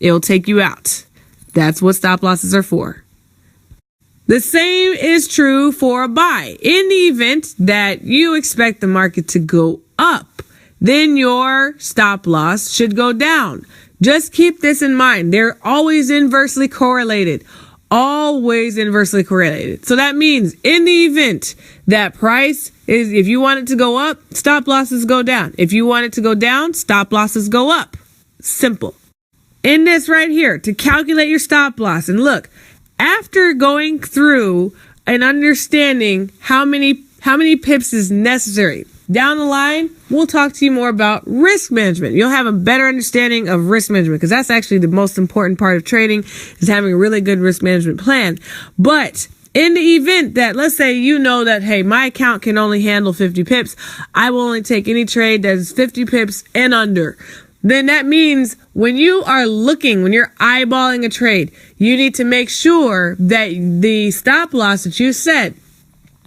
It'll take you out. That's what stop losses are for. The same is true for a buy. In the event that you expect the market to go up, then your stop loss should go down. Just keep this in mind. They're always inversely correlated. Always inversely correlated. So that means in the event that price is, if you want it to go up, stop losses go down. If you want it to go down, stop losses go up. Simple. In this right here, to calculate your stop loss, and look, after going through and understanding how many pips is necessary, down the line, we'll talk to you more about risk management. You'll have a better understanding of risk management, because that's actually the most important part of trading, is having a really good risk management plan. But in the event that, let's say you know that, hey, my account can only handle 50 pips, I will only take any trade that is 50 pips and under. Then that means when you're eyeballing a trade, you need to make sure that the stop loss that you set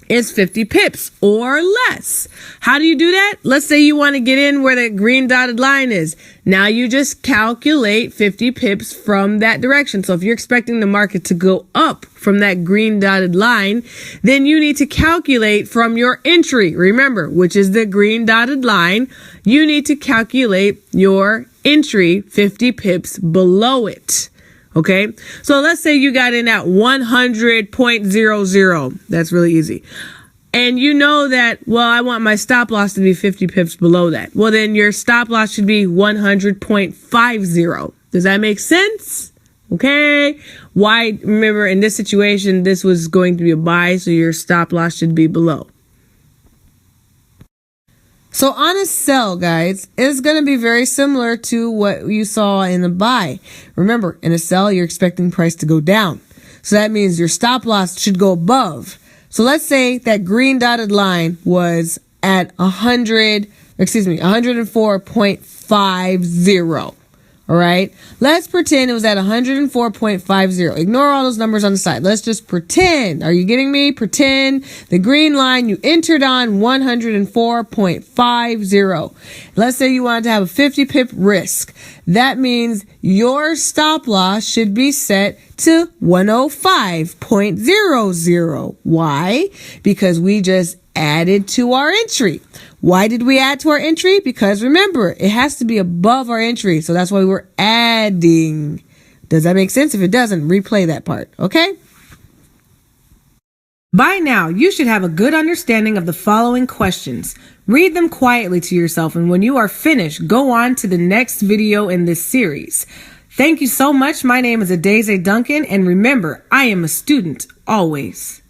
is 50 pips or less. How do you do that? Let's say you want to get in where the green dotted line is. Now you just calculate 50 pips from that direction. So if you're expecting the market to go up from that green dotted line, then you need to calculate from your entry. Remember, which is the green dotted line. You need to calculate your entry 50 pips below it. Okay, so let's say you got in at 100.00. That's really easy. And you know that, well, I want my stop loss to be 50 pips below that. Well, then your stop loss should be 100.50. Does that make sense? Okay. Why? Remember, in this situation, this was going to be a buy, so your stop loss should be below. So on a sell, guys, it's going to be very similar to what you saw in the buy. Remember, in a sell, you're expecting price to go down. So that means your stop loss should go above. So let's say that green dotted line was at 104.50. All right. Let's pretend it was at 104.50. Ignore all those numbers on the side. Let's just pretend. Are you getting me? Pretend the green line you entered on 104.50. Let's say you wanted to have a 50 pip risk. That means your stop loss should be set to 105.00. Why? Because we just added to our entry. Why did we add to our entry? Because remember, it has to be above our entry. So that's why we're adding. Does that make sense? If it doesn't, replay that part. Okay? By now, you should have a good understanding of the following questions. Read them quietly to yourself, and when you are finished, go on to the next video in this series. Thank you so much. My name is Adeze Duncan, and remember, I am a student always.